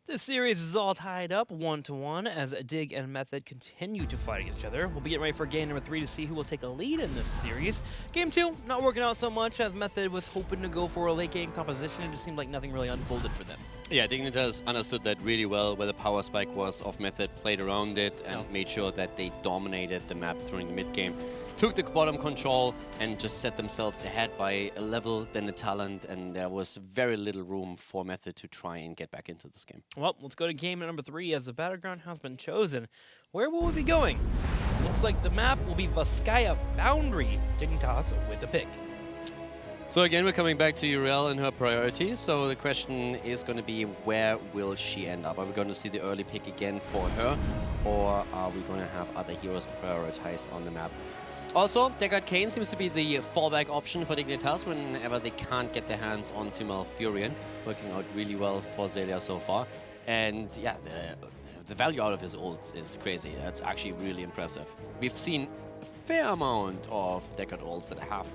This series is all tied up 1-1 as Dig and Method continue to fight each other. We'll be getting ready for game number 3 to see who will take a lead in this series. Game 2, not working out so much as Method was hoping to go for a late game composition. It just seemed like nothing really unfolded for them. Yeah, Dignitas understood that really well, where the power spike was of Method, played around it, and made sure that they dominated the map during the mid-game. Took the bottom control and just set themselves ahead by a level, then a talent, and there was very little room for Method to try and get back into this game. Well, let's go to game number 3 as the battleground has been chosen. Where will we be going? Looks like the map will be Vizcaya Foundry. Dignitas with the pick. So again, we're coming back to Uriel and her priorities. So the question is going to be, where will she end up? Are we going to see the early pick again for her, or are we going to have other heroes prioritized on the map? Also, Deckard Cain seems to be the fallback option for Dignitas whenever they can't get their hands onto Malfurion, working out really well for Zelia so far. And yeah, the value out of his ults is crazy. That's actually really impressive. We've seen a fair amount of Deckard ults that have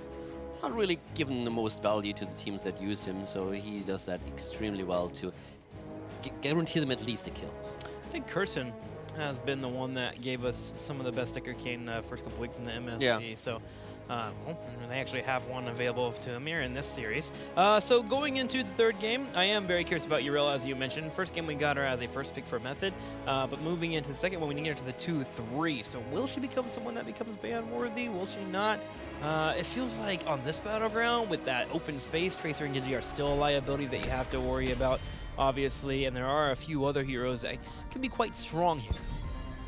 not really given the most value to the teams that used him, so he does that extremely well to guarantee them at least a kill. I think Curson has been the one that gave us some of the best Deckard Cain first couple weeks in the MSG. Yeah. So, well, they actually have one available to Amir in this series. So going into the third game, I am very curious about Uriel, as you mentioned. First game we got her as a first pick for Method, but moving into the second one, we need to get her to the 2-3. So will she become someone that becomes ban worthy? Will she not? It feels like on this battleground, with that open space, Tracer and Genji are still a liability that you have to worry about, obviously, and there are a few other heroes that can be quite strong here.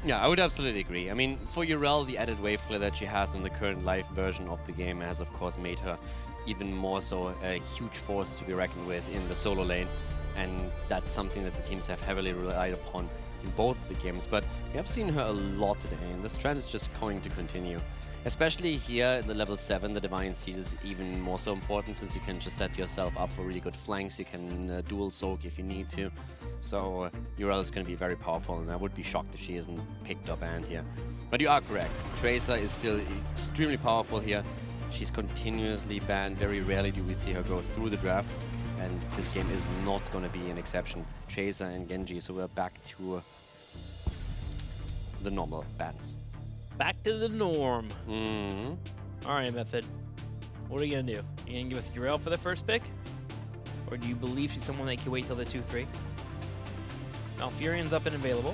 Yeah, I would absolutely agree. I mean, for Uriel, the added wave flare that she has in the current live version of the game has, of course, made her even more so a huge force to be reckoned with in the solo lane. And that's something that the teams have heavily relied upon in both the games. But we have seen her a lot today, and this trend is just going to continue. Especially here in the level 7, the Divine Seed is even more so important, since you can just set yourself up for really good flanks. You can dual soak if you need to. So Uriel is going to be very powerful, and I would be shocked if she isn't picked or banned here. But you are correct. Tracer is still extremely powerful here. She's continuously banned. Very rarely do we see her go through the draft. And this game is not going to be an exception. Tracer and Genji, so we're back to the normal bans. Back to the norm. Mm-hmm. All right, Method. What are you going to do? You going to give us Uriel for the first pick? Or do you believe she's someone that can wait till the 2-3? Malfurion's up and available,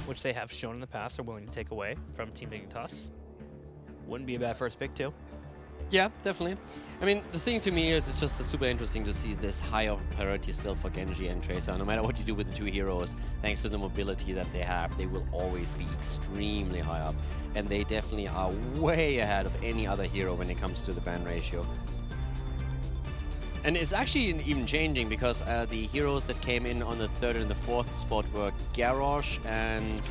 which they have shown in the past they're willing to take away from Team Dignitas. Wouldn't be a bad first pick, too. Yeah, definitely. I mean, the thing to me is it's just super interesting to see this high of priority still for Genji and Tracer. No matter what you do with the two heroes, thanks to the mobility that they have, they will always be extremely high up. And they definitely are way ahead of any other hero when it comes to the ban ratio. And it's actually even changing, because the heroes that came in on the 3rd and the 4th spot were Garrosh and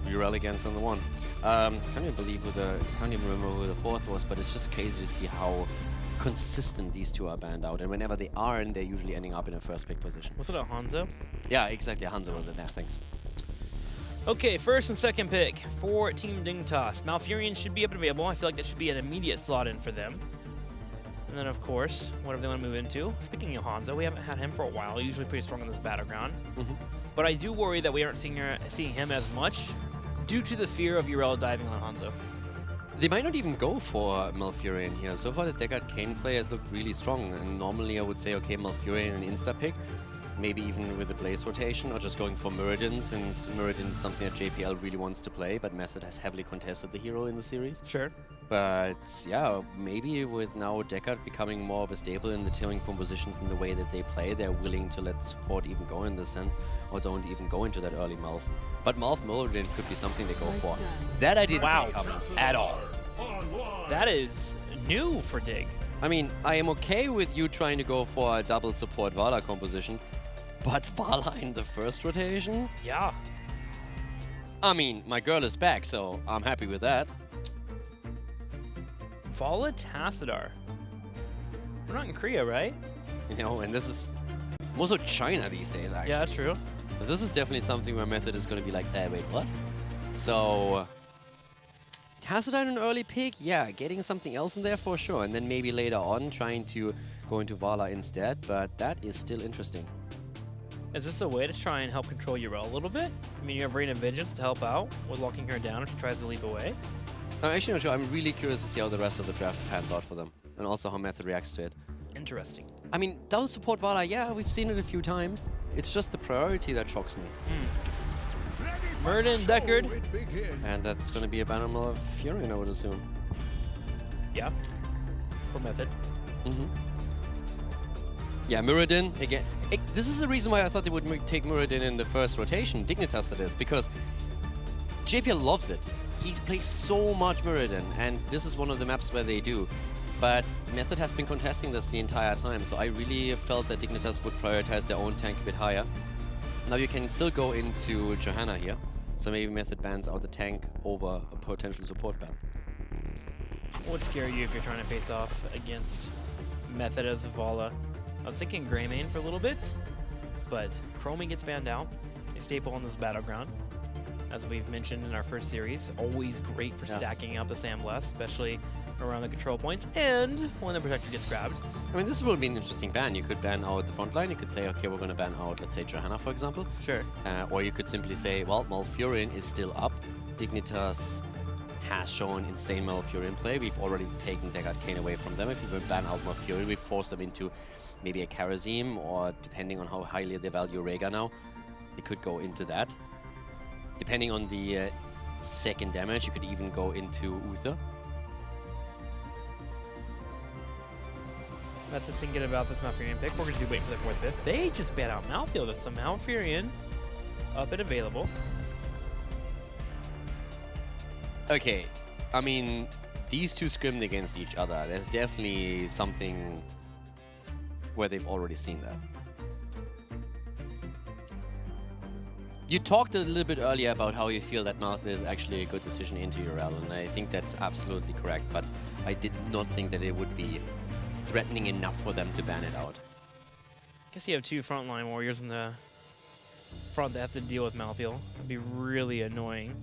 Uriel against on the 1. Can't even remember who the 4th was, but it's just crazy to see how consistent these two are banned out. And whenever they aren't, they're usually ending up in a first pick position. Was it a Hanzo? Yeah, exactly. Hanzo was in there. Thanks. Okay, first and second pick for Team Dignitas. Malfurion should be up and available. I feel like that should be an immediate slot in for them. And then, of course, whatever they want to move into. Speaking of Hanzo, we haven't had him for a while. Usually pretty strong in this battleground. But I do worry that we aren't seeing him as much due to the fear of Uriel diving on Hanzo. They might not even go for Malfurion here. So far, the Deckard Cain play has looked really strong. And normally, I would say, okay, Malfurion an insta-pick. Maybe even with a Blaze rotation, or just going for Muradin, since Muradin is something that JPL really wants to play, but Method has heavily contested the hero in the series. Sure. But yeah, maybe with now Deckard becoming more of a staple in the tiering compositions in the way that they play, they're willing to let the support even go in this sense, or don't even go into that early Malf. But Malf Muradin could be something they go for. That I didn't see coming at all. That is new for Dig. I mean, I am okay with you trying to go for a double support Vala composition, but Vala in the first rotation? Yeah. I mean, my girl is back, so I'm happy with that. Vala Tassadar. We're not in Korea, right? You know, and this is more so China these days, actually. Yeah, that's true. But this is definitely something where Method is going to be like, wait, what? So, Tassadar an early pick? Yeah, getting something else in there for sure. And then maybe later on trying to go into Vala instead, but that is still interesting. Is this a way to try and help control Urel a little bit? I mean, you have Rain of Vengeance to help out with locking her down if she tries to leap away. I'm actually not sure. I'm really curious to see how the rest of the draft pans out for them, and also how Method reacts to it. Interesting. I mean, double support Valla, yeah, we've seen it a few times. It's just the priority that shocks me. Murden, Deckard. And that's going to be a ban on Malfurion, I would assume. Yeah. For Method. Yeah, Muradin, again. This is the reason why I thought they would take Muradin in the first rotation, Dignitas that is, because JPL loves it. He plays so much Muradin, and this is one of the maps where they do. But Method has been contesting this the entire time, so I really felt that Dignitas would prioritize their own tank a bit higher. Now you can still go into Johanna here, so maybe Method bans out the tank over a potential support ban. What would scare you if you're trying to face off against Method as a Valla? I was thinking Greymane for a little bit, but Chromie gets banned out, a staple on this battleground. As we've mentioned in our first series, always great for stacking up the Sandblast, especially around the control points, and when the Protector gets grabbed. I mean, this will be an interesting ban. You could ban out the front line. You could say, okay, we're going to ban out, let's say, Johanna, for example. Sure. Or you could simply say, well, Malfurion is still up. Dignitas has shown insane Malfurion play. We've already taken Deckard Cain away from them. If we would ban out Malfurion, we force them into maybe a Karazim, or depending on how highly they value Rhaegar now, they could go into that. Depending on the second damage, you could even go into Uther. That's the thinking about this Malfurion pick. We're going to be waiting for the 4th, 5th. They just ban out Malfield. So Malfurion up and available. Okay, I mean, these two scrimmed against each other. There's definitely something where they've already seen that. You talked a little bit earlier about how you feel that Malthus is actually a good decision into URL, and I think that's absolutely correct, but I did not think that it would be threatening enough for them to ban it out. Guess you have two frontline warriors in the front that have to deal with Malfield. It'd be really annoying.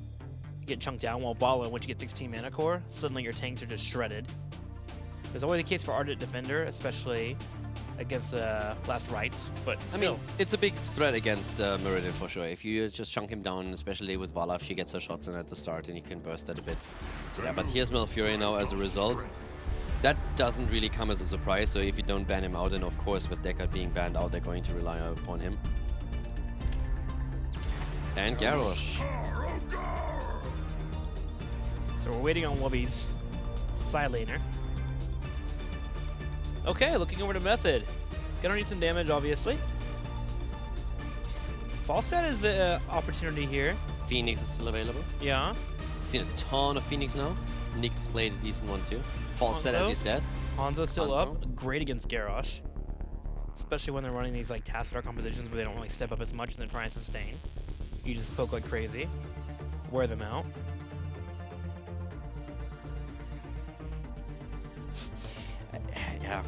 You get chunked down while Valla, once you get 16 mana core, suddenly your tanks are just shredded. It's always the case for Ardent Defender, especially against Last Rites, but still. I mean, it's a big threat against Muradin for sure. If you just chunk him down, especially with Valla, if she gets her shots in at the start, and you can burst that a bit. Yeah, but here's Malfurion now as a result. That doesn't really come as a surprise, so if you don't ban him out, and of course with Deckard being banned out, they're going to rely upon him. And Garrosh. So we're waiting on Wubby's side laner. Okay, looking over to Method. Gonna need some damage, obviously. Falstad is an opportunity here. Phoenix is still available. Yeah. Seen a ton of Phoenix now. Nick played a decent one too. Falstad, as you said. Hanzo's still Hanzo. up. Great against Garrosh. Especially when they're running these like Tassadar compositions where they don't really step up as much and then try and sustain. You just poke like crazy. Wear them out. Yeah.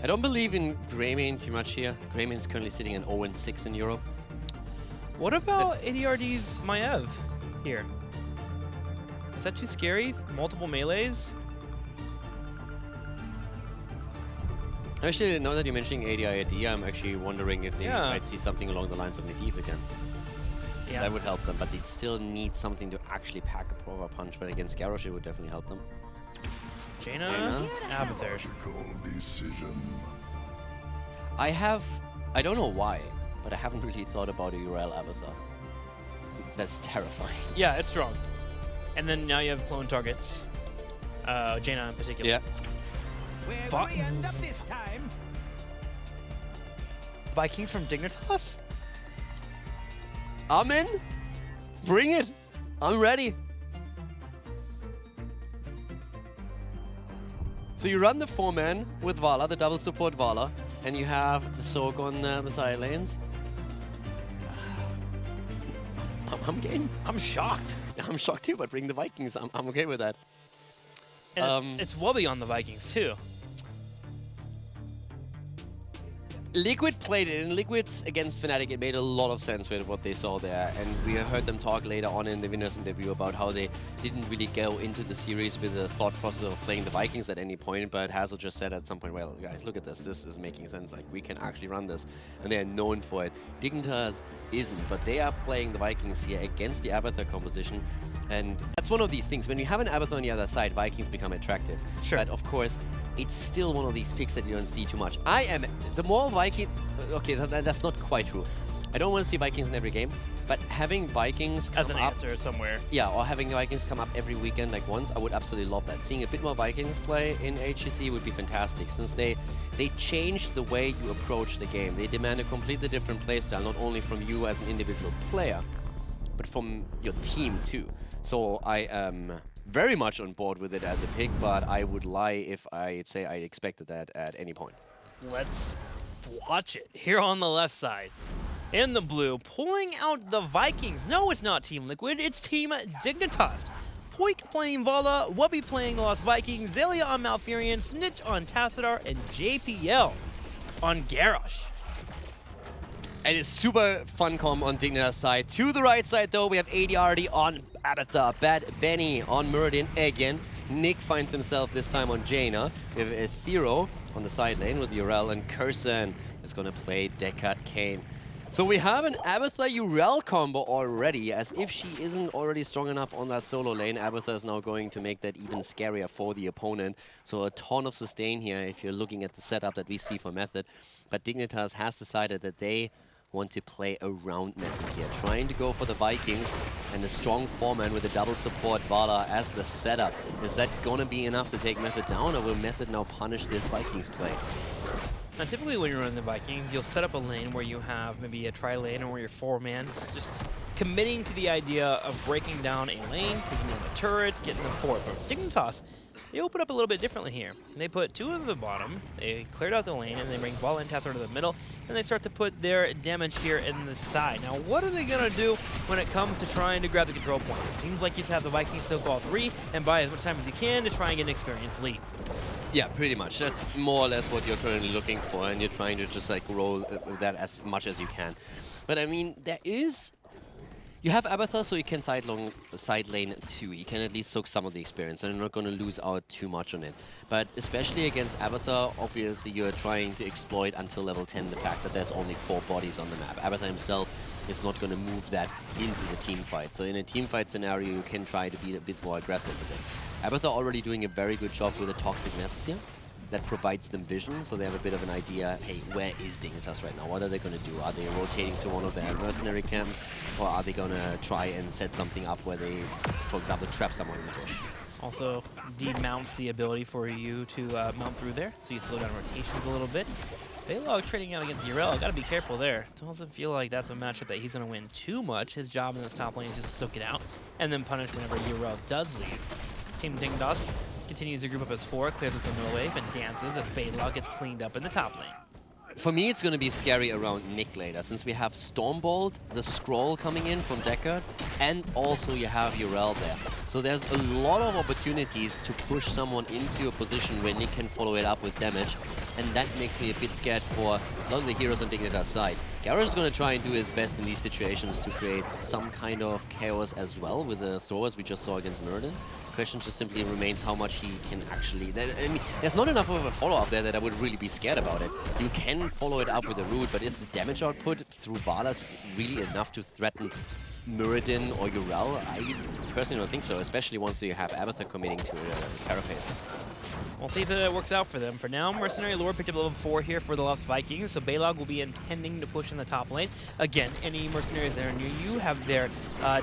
I don't believe in Greymane too much here. Greymane is currently sitting at 0-6 in Europe. What about ADRD's Maev here? Is that too scary? Multiple melees? Actually, now that you're mentioning ADID, I'm actually wondering if they Yeah. might see something along the lines of Medivh again. Yeah. That would help them, but they'd still need something to actually pack a proper punch. But against Garrosh, it would definitely help them. Jaina, Abathur. I don't know why, but I haven't really thought about a URL Abathur. That's terrifying. Yeah, it's strong. And then now you have clone targets. Jaina in particular. Yeah. Where do we end up this time? Vikings from Dignitas? I'm in. Bring it. I'm ready. So you run the 4-man with Valla, the double support Valla, and you have the Sorg on the side lanes. I'm game. I'm shocked. I'm shocked too, but bring the Vikings. I'm okay with that. And it's Wubby on the Vikings too. Liquid played it, and Liquid's against Fnatic, it made a lot of sense with what they saw there. And we heard them talk later on in the winners interview about how they didn't really go into the series with the thought process of playing the Vikings at any point, but Hazel just said at some point, well, guys, look at this. This is making sense. Like, we can actually run this. And they're known for it. Dignitas isn't, but they are playing the Vikings here against the Abathur composition. And that's one of these things. When you have an Abathur on the other side, Vikings become attractive. Sure. But of course, it's still one of these picks that you don't see too much. The more Viking... Okay, that's not quite true. I don't want to see Vikings in every game, but having Vikings come As an up... answer somewhere. Yeah, or having Vikings come up every weekend like once, I would absolutely love that. Seeing a bit more Vikings play in HGC would be fantastic, since they change the way you approach the game. They demand a completely different playstyle, not only from you as an individual player, but from your team too. So I am very much on board with it as a pick, but I would lie if I'd say I expected that at any point. Let's watch it here on the left side. In the blue, pulling out the Vikings. No, it's not Team Liquid, it's Team Dignitas. Poik playing Vala, Wubby playing the Lost Vikings, Zelia on Malfurion, Snitch on Tassadar, and JPL on Garrosh. And it's super fun com on Dignitas' side. To the right side, though, we have ADRD on Abathur, Bad Benny on Muradin again. Nick finds himself this time on Jaina. We have Ethereal on the side lane with Urel, and Curson is going to play Deckard Kane. So we have an Abathur Urel combo already, as if she isn't already strong enough on that solo lane. Abathur is now going to make that even scarier for the opponent. So a ton of sustain here if you're looking at the setup that we see for Method. But Dignitas has decided that they want to play around Method here, trying to go for the Vikings and a strong foreman with a double support Vala as the setup. Is that gonna be enough to take Method down, or will Method now punish this Vikings play? Now, typically when you're running the Vikings, you'll set up a lane where you have maybe a tri-lane or where your four-man's just committing to the idea of breaking down a lane, taking down the turrets, getting them forward. But Dignitas, they open up a little bit differently here. They put two at the bottom, they cleared out the lane, and they bring Vala and Tassadar to the middle, and they start to put their damage here in the side. Now, what are they going to do when it comes to trying to grab the control point? It seems like you have the Vikings soak all three and buy as much time as you can to try and get an experienced lead. Yeah, pretty much. That's more or less what you're currently looking for, and you're trying to just like roll that as much as you can. But I mean, you have Abathur, so you can side lane too. You can at least soak some of the experience, and you're not going to lose out too much on it. But especially against Abathur, obviously you're trying to exploit until level 10 the fact that there's only 4 bodies on the map. Abathur himself is not going to move that into the team fight. So in a team fight scenario, you can try to be a bit more aggressive with it. Abathur already doing a very good job with the Toxic Nests here. That provides them vision, so they have a bit of an idea, hey, where is Dignitas right now? What are they going to do? Are they rotating to one of their mercenary camps, or are they going to try and set something up where they, for example, trap someone in the bush? Also, demounts the ability for you to mount through there, so you slow down rotations a little bit. Baylog trading out against Urel, gotta be careful there. Doesn't feel like that's a matchup that he's gonna win too much. His job in this top lane is just to soak it out, and then punish whenever Urel does leave. Team Dignitas continues to group up as 4, clears with the middle wave, and dances as Baylog gets cleaned up in the top lane. For me, it's going to be scary around Nick later, since we have Stormbolt, the scroll coming in from Deckard, and also you have Urel there. So there's a lot of opportunities to push someone into a position where Nick can follow it up with damage, and that makes me a bit scared for a lot of the heroes on Dignitas' side. Garrosh is going to try and do his best in these situations to create some kind of chaos as well with the throwers we just saw against Muradin. The question just simply remains how much he can actually... I mean, there's not enough of a follow-up there that I would really be scared about it. You can follow it up with a root, but is the damage output through Vala really enough to threaten Muradin or Urel? I personally don't think so, especially once you have Abathur committing to Carapace. We'll see if it works out for them. For now, Mercenary Lord picked up level 4 here for the Lost Vikings, so Baylog will be intending to push in the top lane. Again, any Mercenaries that are near you have their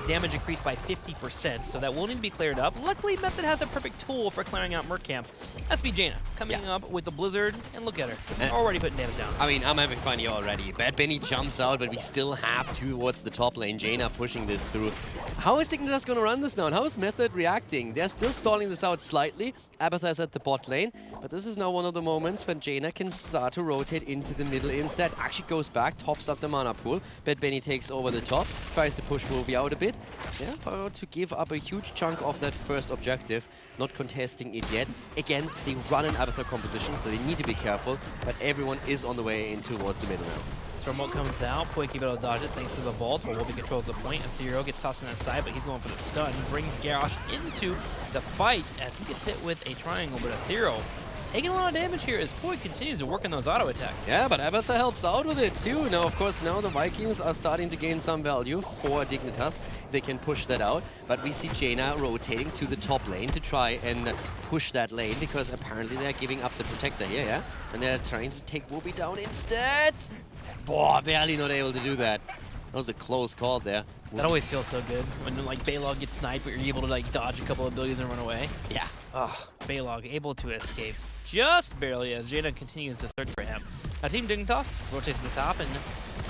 damage increased by 50%, so that will need to be cleared up. Luckily, Method has a perfect tool for clearing out Merc camps. That's Jaina coming up with the Blizzard, and look at her. She's already putting damage down. I mean, I'm having fun here already. Bad Benny jumps out, but we still have towards the top lane. Jaina pushing this through. How is Dignitas going to run this now, and how is Method reacting? They're still stalling this out slightly. Abathur is at the bot lane. But this is now one of the moments when Jaina can start to rotate into the middle instead. Actually goes back, tops up the mana pool. But Benny takes over the top, tries to push Ruby out a bit. Yeah, about to give up a huge chunk of that first objective. Not contesting it yet. Again, they run an Abathur composition, so they need to be careful. But everyone is on the way in towards the middle now. Stormbolt comes out, Poiki able to dodge it thanks to the vault, while Wolby controls the point. Ethereal gets tossed on that side, but he's going for the stun. Brings Garrosh into the fight as he gets hit with a triangle, but Ethereal taking a lot of damage here as Poik continues to work on those auto attacks. Yeah, but Abathur helps out with it too. Now, of course, now the Vikings are starting to gain some value for Dignitas. They can push that out, but we see Jaina rotating to the top lane to try and push that lane because apparently they're giving up the protector here, yeah? And they're trying to take Whoopi down instead. Boah, barely not able to do that. That was a close call there. That always feels so good when like Balog gets sniped, but you're able to like dodge a couple of abilities and run away. Yeah. Ugh, Balog able to escape just barely as Jaina continues to search for him. Team Dignitas rotates to the top and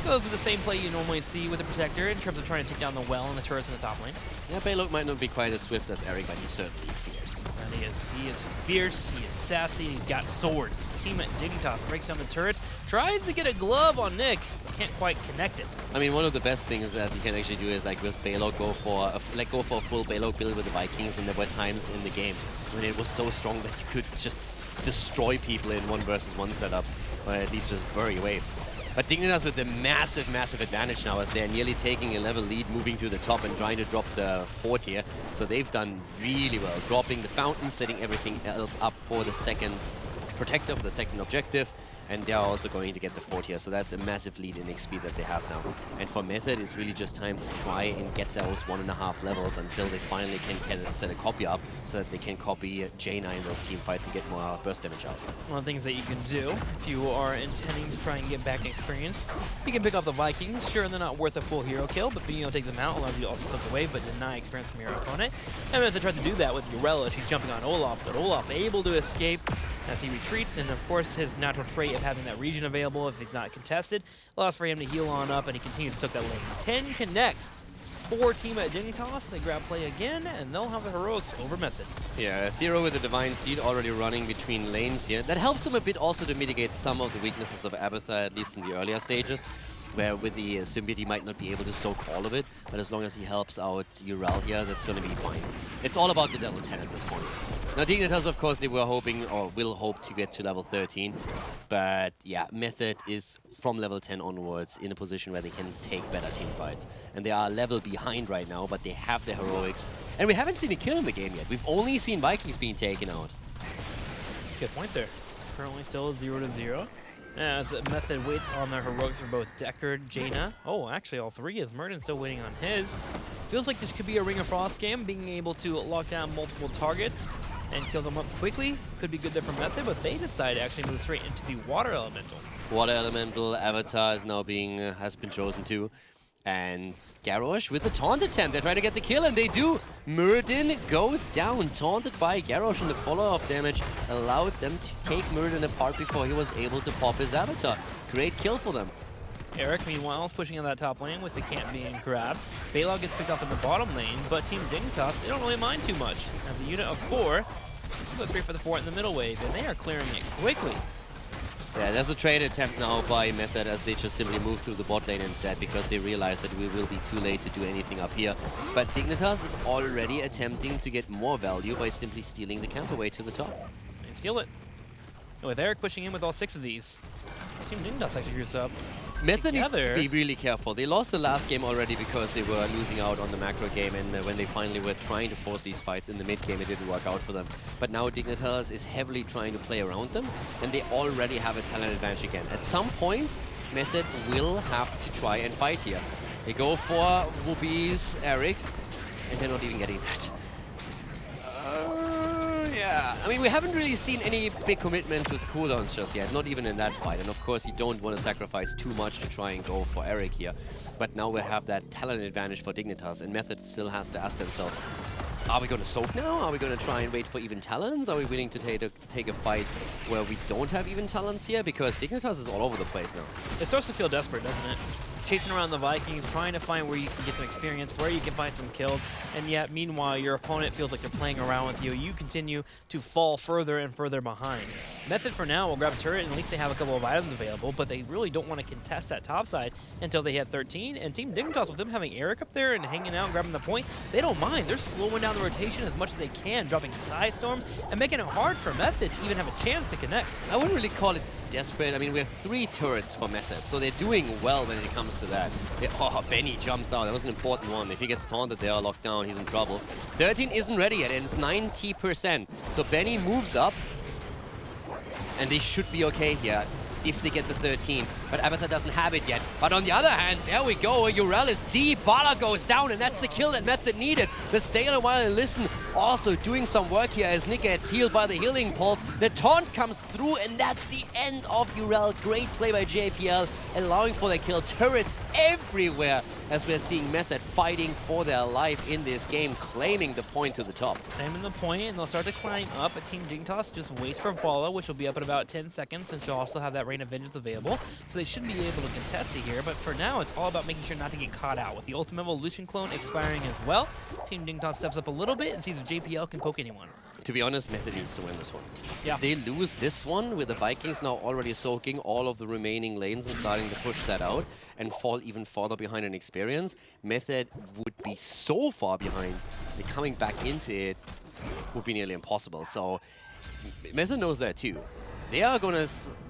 goes with the same play you normally see with the Protector in terms of trying to take down the well and the turrets in the top lane. Yeah, Balog might not be quite as swift as Eric, but he's certainly fierce. And he is fierce, he is sassy, and he's got swords. Team Dignitas breaks down the turrets, tries to get a glove on Nick, but can't quite connect it. I mean, one of the best things that you can actually do is like with Balog go for a full Balog build with the Vikings, and there were times in the game when it was so strong that you could just destroy people in 1 versus 1 setups, or at least just bury waves. But Dignitas with the massive, massive advantage now as they're nearly taking a level lead, moving to the top and trying to drop the 4th tier. So they've done really well, dropping the fountain, setting everything else up for the second protector, for the second objective. And they are also going to get the 4th tier, so that's a massive lead in XP that they have now. And for Method, it's really just time to try and get those 1.5 levels until they finally can set a copy up so that they can copy Jaina in those team fights and get more burst damage out. One of the things that you can do if you are intending to try and get back experience, you can pick up the Vikings. Sure, they're not worth a full hero kill, but being able to take them out allows you to also slip away but deny experience from your opponent. And Method tried to do that with Urella. She's jumping on Olaf, but Olaf able to escape as he retreats, and of course his natural trait of having that region available if it's not contested allows for him to heal on up, and he continues to soak that lane. 10 connects for Team Dignitas. They grab play again, and they'll have the heroics over Method. Yeah, Thero with the Divine Seed already running between lanes here. That helps him a bit also to mitigate some of the weaknesses of Abathur, at least in the earlier stages, where with the Symbiote he might not be able to soak all of it, but as long as he helps out Urel here, that's going to be fine. It's all about the level 10 at this point. Now Dignitas, of course, they were hoping, or will hope to get to level 13, but yeah, Method is from level 10 onwards in a position where they can take better team fights. And they are a level behind right now, but they have the heroics. And we haven't seen a kill in the game yet. We've only seen Vikings being taken out. That's a good point there. Currently still 0-0. As Method waits on the heroics for both Deckard, Jaina. Oh, actually all 3 is Murden still waiting on his. Feels like this could be a Ring of Frost game, being able to lock down multiple targets and kill them up quickly. Could be good there for Method, but they decide to actually move straight into the Water Elemental. Water Elemental Avatar is now being, has been chosen too. And Garrosh with the taunt attempt. They're trying to get the kill, and they do. Murden goes down, taunted by Garrosh, and the follow-up damage allowed them to take Murden apart before he was able to pop his avatar. Great kill for them. Eric, meanwhile, is pushing on that top lane with the camp being grabbed. Balog gets picked up in the bottom lane, but Team Dignitas, they don't really mind too much. As a unit of 4, go straight for the fort in the middle wave, and they are clearing it quickly. Yeah, there's a trade attempt now by Method as they just simply move through the bot lane instead because they realize that we will be too late to do anything up here. But Dignitas is already attempting to get more value by simply stealing the camp away to the top. They steal it. And with Eric pushing in with all 6 of these, Team Dignitas actually groups up. Method needs together. to be really careful. They lost the last game already because they were losing out on the macro game, and when they finally were trying to force these fights in the mid game, it didn't work out for them. But now Dignitas is heavily trying to play around them, and they already have a talent advantage again. At some point, Method will have to try and fight here. They go for Whoopi's Eric, and they're not even getting that. Yeah, I mean, we haven't really seen any big commitments with cooldowns just yet, not even in that fight. And of course, you don't want to sacrifice too much to try and go for Eric here. But now we have that talent advantage for Dignitas, and Method still has to ask themselves, Are we going to soak now? Are we going to try and wait for even talents? Are we willing to take a fight where we don't have even talents here? Because Dignitas is all over the place now. It starts to feel desperate, doesn't it? Chasing around the Vikings, trying to find where you can get some experience, where you can find some kills, and yet, meanwhile, your opponent feels like they're playing around with you. You continue to fall further and further behind. Method, for now, will grab a turret, and at least they have a couple of items available, but they really don't want to contest that top side until they hit 13, and Team Dignitas, with them having Eric up there and hanging out and grabbing the point, they don't mind. They're slowing down the rotation as much as they can, dropping side storms, and making it hard for Method to even have a chance to connect. I wouldn't really call it desperate. I mean, we have 3 turrets for Method, so they're doing well when it comes to that. Oh, Benny jumps out. That was an important one. If he gets taunted there, locked down, he's in trouble. 13 isn't ready yet, and it's 90%. So Benny moves up, and they should be okay here if they get the 13. But Avatar doesn't have it yet. But on the other hand, there we go. Urel is deep. Bala goes down, and that's the kill that Method needed. The stay a while and listen also doing some work here as Nick gets healed by the healing pulse. The taunt comes through, and that's the end of Urel. Great play by JPL, allowing for the kill. Turrets everywhere as we're seeing Method fighting for their life in this game, claiming the point to the top. Claiming the point, and they'll start to climb up. A Team Dignitas just waits for Bala, which will be up in about 10 seconds, and she'll also have that Rain of Vengeance available. So they should be able to contest it here, but for now, it's all about making sure not to get caught out. With the Ultimate Evolution clone expiring as well, Team Dignitas steps up a little bit and sees if JPL can poke anyone. To be honest, Method needs to win this one. Yeah. They lose this one with the Vikings now already soaking all of the remaining lanes and starting to push that out and fall even farther behind in experience. Method would be so far behind that coming back into it would be nearly impossible. So Method knows that too. They are going to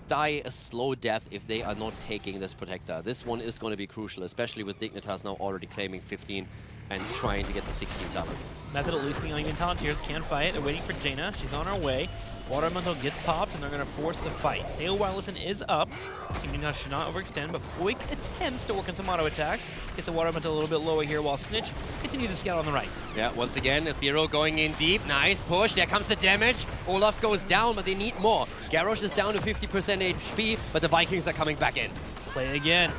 die a slow death if they are not taking this Protector. This one is going to be crucial, especially with Dignitas now already claiming 15 and trying to get the 16 talent. Method at least being on even talent tiers, can fight. They're waiting for Jaina. She's on her way. Water Elemental gets popped, and they're going to force the fight. Stay a while, listen is up. Team Dignitas should not overextend, but Poik attempts to work on some auto attacks. Gets the Water Elemental a little bit lower here, while Snitch continues to scout on the right. Yeah, once again, Ethereal going in deep. Nice push. There comes the damage. Olaf goes down, but they need more. Garrosh is down to 50% HP, but the Vikings are coming back in. Play again.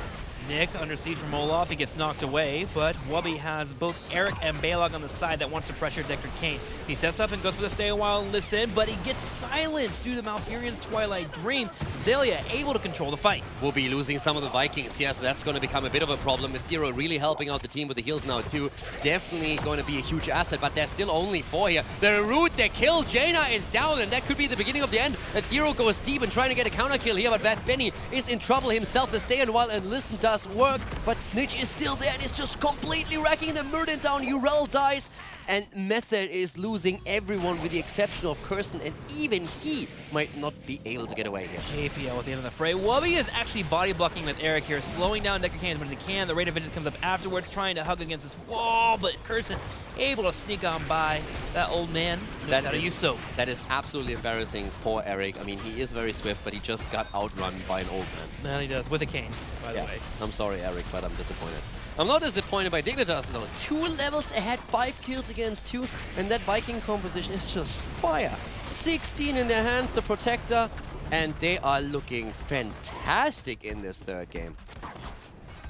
Nick under siege from Olaf. He gets knocked away, but Wubby has both Eric and Balog on the side that wants to pressure Deckard Cain. He sets up and goes for the stay a while and listen, but he gets silenced due to Malfurion's Twilight Dream. Zelia able to control the fight. We'll be losing some of the Vikings here, so that's going to become a bit of a problem. Ethereal really helping out the team with the heals now too. Definitely going to be a huge asset, but there's still only 4 here. The root, the kill, Jaina is down, and that could be the beginning of the end. Ethereal goes deep and trying to get a counter kill here, but Bad Benny is in trouble himself. The stay a while and listen does work, but Snitch is still there and is just completely wrecking the Murden down. Urel dies, and Method is losing everyone with the exception of Curson, and even he might not be able to get away here. JPL at the end of the fray. Wubby is actually body blocking with Eric here, slowing down Deckard Cain as much as he can. The Raid of Vengeance comes up afterwards, trying to hug against this wall, but Curson able to sneak on by that old man. That is absolutely embarrassing for Eric. I mean, he is very swift, but he just got outrun by an old man. No, he does, with a cane, by the way. I'm sorry, Eric, but I'm disappointed. I'm not disappointed by Dignitas though. 2 levels ahead, 5 kills against 2, and that Viking composition is just fire. 16 in their hands, the Protector, and they are looking fantastic in this 3rd game.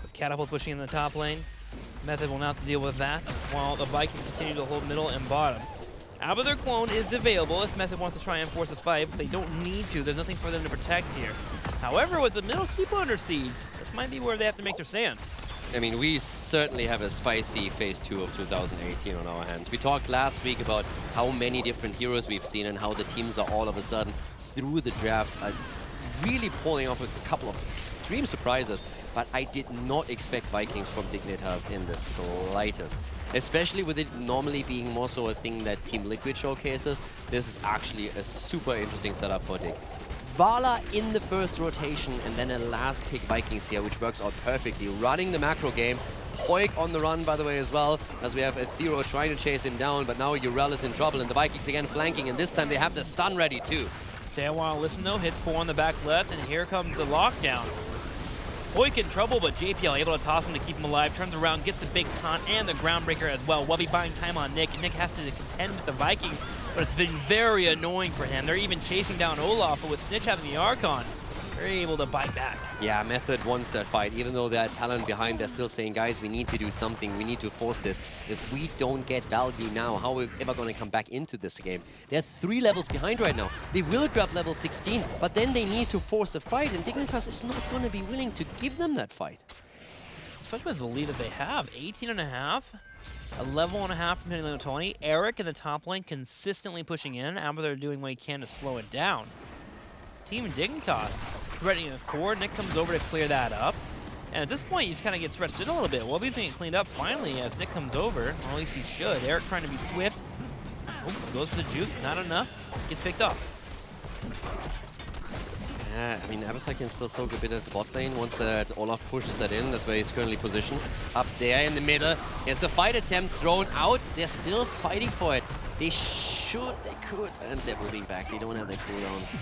With Catapult pushing in the top lane, Method will now have to deal with that, while the Vikings continue to hold middle and bottom. Abathur clone is available if Method wants to try and force a fight, but they don't need to. There's nothing for them to protect here. However, with the middle keep under siege, this might be where they have to make their stand. I mean, we certainly have a spicy Phase 2 of 2018 on our hands. We talked last week about how many different heroes we've seen and how the teams are all of a sudden, through the draft, are really pulling off a couple of extreme surprises. But I did not expect Vikings from Dignitas in the slightest. Especially with it normally being more so a thing that Team Liquid showcases. This is actually a super interesting setup for Dig. Vala in the first rotation, and then a last pick Vikings here, which works out perfectly. Running the macro game. Poik on the run, by the way, as well, as we have Ethereal trying to chase him down, but now Urel is in trouble, and the Vikings again flanking, and this time they have the stun ready too. Stay a while, listen though, hits 4 on the back left, and here comes the lockdown. Poik in trouble, but JPL able to toss him to keep him alive, turns around, gets the big taunt and the Groundbreaker as well. Wubby buying time on Nick, and Nick has to contend with the Vikings, but it's been very annoying for him. They're even chasing down Olaf, but with Snitch having the Archon, They're able to bite back. Yeah, Method wants that fight. Even though their talent behind, they're still saying, guys, we need to do something. We need to force this. If we don't get value now, how are we ever going to come back into this game? They're 3 levels behind right now. They will grab level 16, but then they need to force a fight, and Dignitas is not going to be willing to give them that fight. Especially with the lead that they have. 18.5. A level and a half from hitting level 20. Eric in the top lane consistently pushing in. Abathur doing what he can to slow it down. Team Dignitas threatening a core. Nick comes over to clear that up. And at this point, you just kind of get stretched in a little bit. Wubby's going to get cleaned up finally as Nick comes over. Or at least he should. Eric trying to be swift. Oh, goes for the juke. Not enough. Gets picked off. Yeah, I mean, Abathur can still soak a bit at the bot lane once that Olaf pushes that in. That's where he's currently positioned. Up there in the middle. There's the fight attempt thrown out. They're still fighting for it. They should, they could, and they're moving back. They don't have their cooldowns.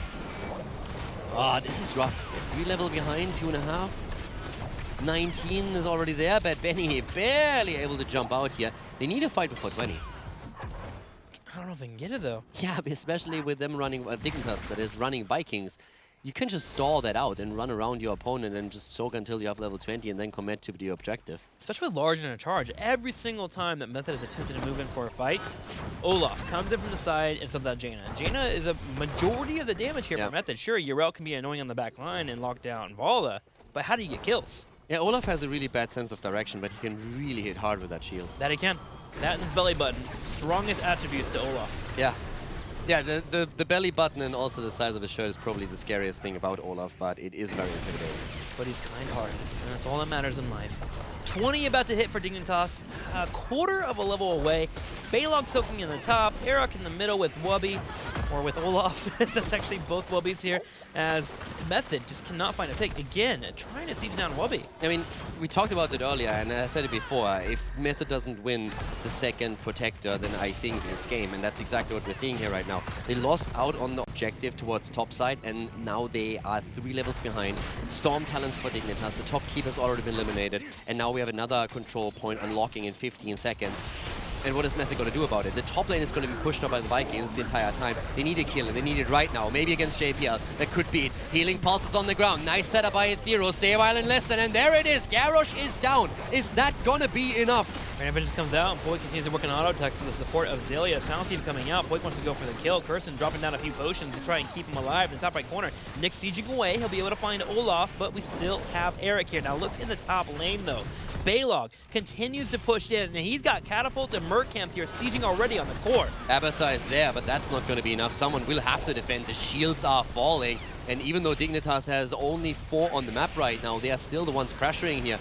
Ah, this is rough. 3 level behind, 2.5. 19 is already there, but Benny barely able to jump out here. They need a fight before 20. I don't know if they can get it, though. Yeah, especially with them running, Dignitas, that is running Vikings. You can just stall that out and run around your opponent and just soak until you have level 20 and then commit to the objective. Especially with large in a charge. Every single time that Method has attempted to move in for a fight, Olaf comes in from the side and subs out Jaina. Jaina is a majority of the damage here for Method. Sure, Yrel can be annoying on the back line and lock down Valda, but how do you get kills? Yeah, Olaf has a really bad sense of direction, but he can really hit hard with that shield. That he can. That and his belly button. Strongest attributes to Olaf. Yeah. Yeah, the belly button and also the size of the shirt is probably the scariest thing about Olaf, but it is very intimidating. But he's kind-hearted, and that's all that matters in life. 20 about to hit for Dignitas, a quarter of a level away. Balog soaking in the top, Eric in the middle with Wubby, or with Olaf. That's actually both Wubbies here, as Method just cannot find a pick. Again, trying to siege down Wubby. I mean, we talked about it earlier, and I said it before. If Method doesn't win the second protector, then I think it's game, and that's exactly what we're seeing here right now. They lost out on the objective towards top side, and now they are 3 levels behind. Storm talents for Dignitas. The top keeper's already been eliminated, and now we have another control point unlocking in 15 seconds. And what is Method going to do about it? The top lane is going to be pushed up by the Vikings the entire time. They need a kill, and they need it right now. Maybe against JPL. That could be it. Healing pulses on the ground. Nice setup by Ethereal. Stay a while and listen, and there it is. Garrosh is down. Is that going to be enough? Rampage just comes out, and Poik continues to work on auto text with the support of Zelia. Sound team coming out. Poik wants to go for the kill. Kirsten dropping down a few potions to try and keep him alive in the top right corner. Nick sieging away. He'll be able to find Olaf, but we still have Eric here. Now look in the top lane, though. Balog continues to push in, and he's got catapults and merc camps here sieging already on the core. Abathur is there, but that's not going to be enough. Someone will have to defend. The shields are falling, and even though Dignitas has only 4 on the map right now, they are still the ones pressuring here.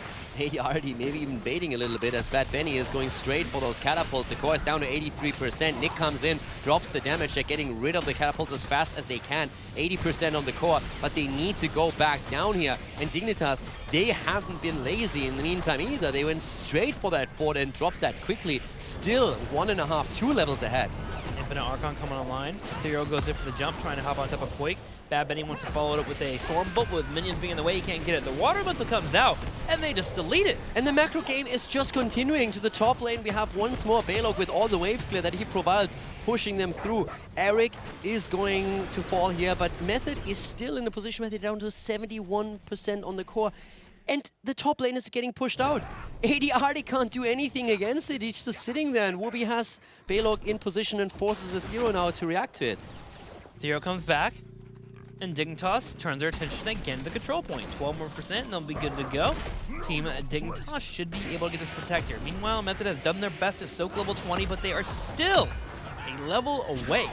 Already maybe even baiting a little bit as Bad Benny is going straight for those catapults. The core is down to 83%. Nick comes in, drops the damage. They're getting rid of the catapults as fast as they can. 80% on the core, but they need to go back down here. And Dignitas, they haven't been lazy in the meantime either. They went straight for that fort and dropped that quickly. Still 1.5, 2 levels ahead. Infinite Archon coming online. Ethereal goes in for the jump, trying to hop on top of Poik. Bad Benny wants to follow it up with a Storm Bolt, with minions being in the way, he can't get it. The Water Elemental comes out, and they just delete it. And the macro game is just continuing. To the top lane, we have once more Balog with all the wave clear that he provides, pushing them through. Eric is going to fall here, but Method is still in a position where they're down to 71% on the core. And the top lane is getting pushed out. ADR can't do anything against it. He's just sitting there, and Wubby has Balog in position and forces Ethereal now to react to it. Ethereal comes back, and Dignitas turns their attention again to the control point. 12 more %, and they'll be good to go. Team Dignitas should be able to get this protector. Meanwhile, Method has done their best to soak level 20, but they are still a level away.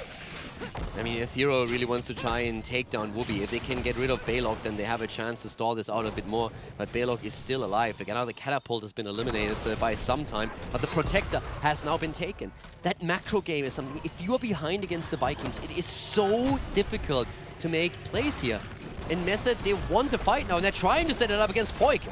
I mean, Ethereal really wants to try and take down Wubby. If they can get rid of Balog, then they have a chance to stall this out a bit more. But Balog is still alive. Again, now the catapult has been eliminated by some time, but the protector has now been taken. That macro game is something, if you are behind against the Vikings, it is so difficult to make plays here. In Method, they want to fight now, and they're trying to set it up against Poik.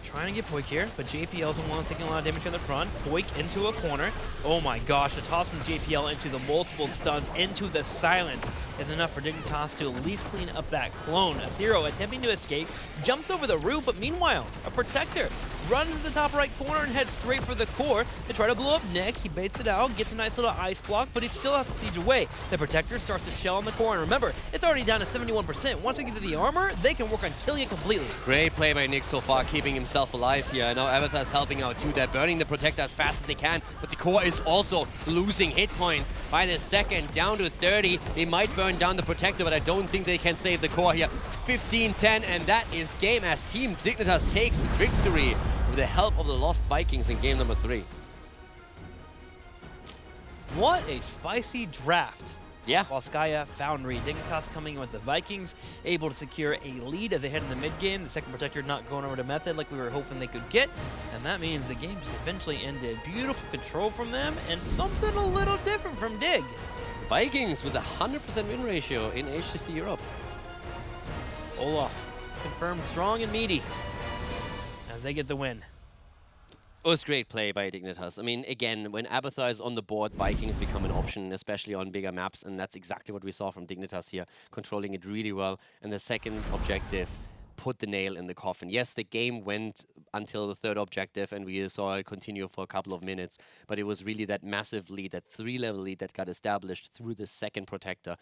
Trying to get Poik here, but JPL's the one taking a lot of damage on the front. Poik into a corner. Oh my gosh, the toss from JPL into the multiple stuns, into the silence is enough for Dignitas to at least clean up that clone. Ethereal attempting to escape, jumps over the roof, but meanwhile, a protector runs to the top right corner and heads straight for the core. They try to blow up Nick. He baits it out, gets a nice little ice block, but he still has to siege away. The Protector starts to shell on the core, and remember, it's already down to 71%. Once they get to the armor, they can work on killing it completely. Great play by Nick so far, keeping himself alive here. Now Avatar's helping out too. They're burning the Protector as fast as they can, but the core is also losing hit points by the second, down to 30. They might burn down the Protector, but I don't think they can save the core here. 15-10, and that is game as Team Dignitas takes victory with the help of the Lost Vikings in game number 3. What a spicy draft. Yeah. While Skya, Foundry, Dignitas coming in with the Vikings, able to secure a lead as they head in the mid-game. The second Protector not going over to Method like we were hoping they could get. And that means the game just eventually ended. Beautiful control from them and something a little different from Dig. Vikings with a 100% win ratio in HGC Europe. Olaf confirmed strong and meaty as they get the win. It was great play by Dignitas. I mean, again, when Abathar is on the board, Vikings become an option, especially on bigger maps, and that's exactly what we saw from Dignitas here, controlling it really well. And the second objective put the nail in the coffin. Yes, the game went until the third objective, and we saw it continue for a couple of minutes, but it was really that massive lead, that 3-level lead that got established through the second Protector,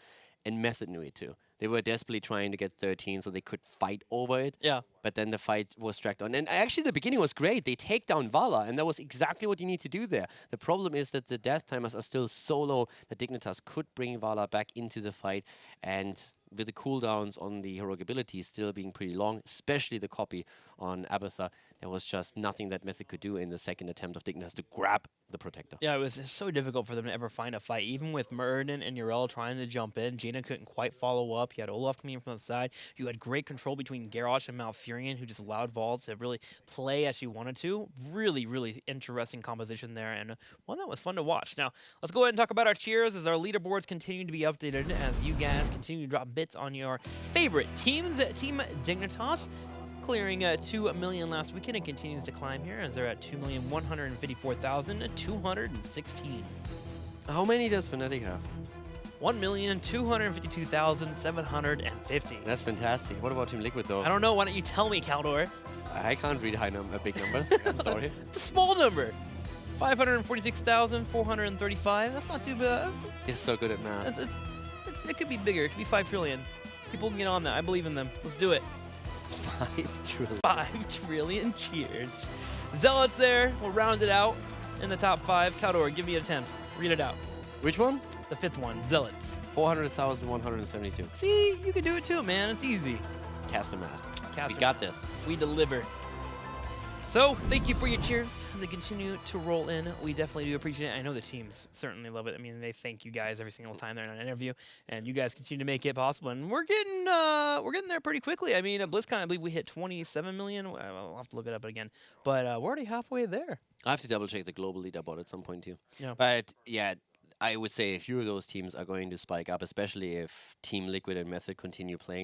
and Method knew it too. They were desperately trying to get 13 so they could fight over it. Yeah. But then the fight was dragged on. And actually, the beginning was great. They take down Vala, and that was exactly what you need to do there. The problem is that the death timers are still so low that Dignitas could bring Vala back into the fight. And with the cooldowns on the heroic abilities still being pretty long, especially the copy on Abathar, there was just nothing that Method could do in the second attempt of Dignitas to grab the Protector. Yeah, it was just so difficult for them to ever find a fight. Even with Murden and Urel trying to jump in, Jaina couldn't quite follow up. You had Olaf coming in from the side. You had great control between Garrosh and Malfurion, who just allowed Vault to really play as she wanted to. Really, really interesting composition there, and one that was fun to watch. Now, let's go ahead and talk about our cheers as our leaderboards continue to be updated as you guys continue to drop bits on your favorite teams. Team Dignitas clearing 2 million last weekend and continues to climb here as they're at 2,154,216. How many does Fnatic have? 1,252,750. That's fantastic. What about Team Liquid, though? I don't know. Why don't you tell me, Caldor? I can't read big numbers. I'm sorry. It's a small number. 546,435. That's not too bad. You're so good at math. It could be bigger. It could be 5 trillion. People can get on that. I believe in them. Let's do it. 5 trillion. 5 trillion cheers. Zealots there. We'll round it out in the top 5. Caldor, give me an attempt. Read it out. Which one? The 5th one. Zealots. 400,172. See, you can do it too, man. It's easy. Cast of math. Cast We of got this. We deliver. So, thank you for your cheers as they continue to roll in. We definitely do appreciate it. I know the teams certainly love it. I mean, they thank you guys every single time they're in an interview, and you guys continue to make it possible. And we're getting there pretty quickly. I mean, at BlizzCon, I believe we hit 27 million. I'll have to look it up again, but we're already halfway there. I have to double check the global leaderboard at some point too. Yeah. But yeah, I would say a few of those teams are going to spike up, especially if Team Liquid and Method continue playing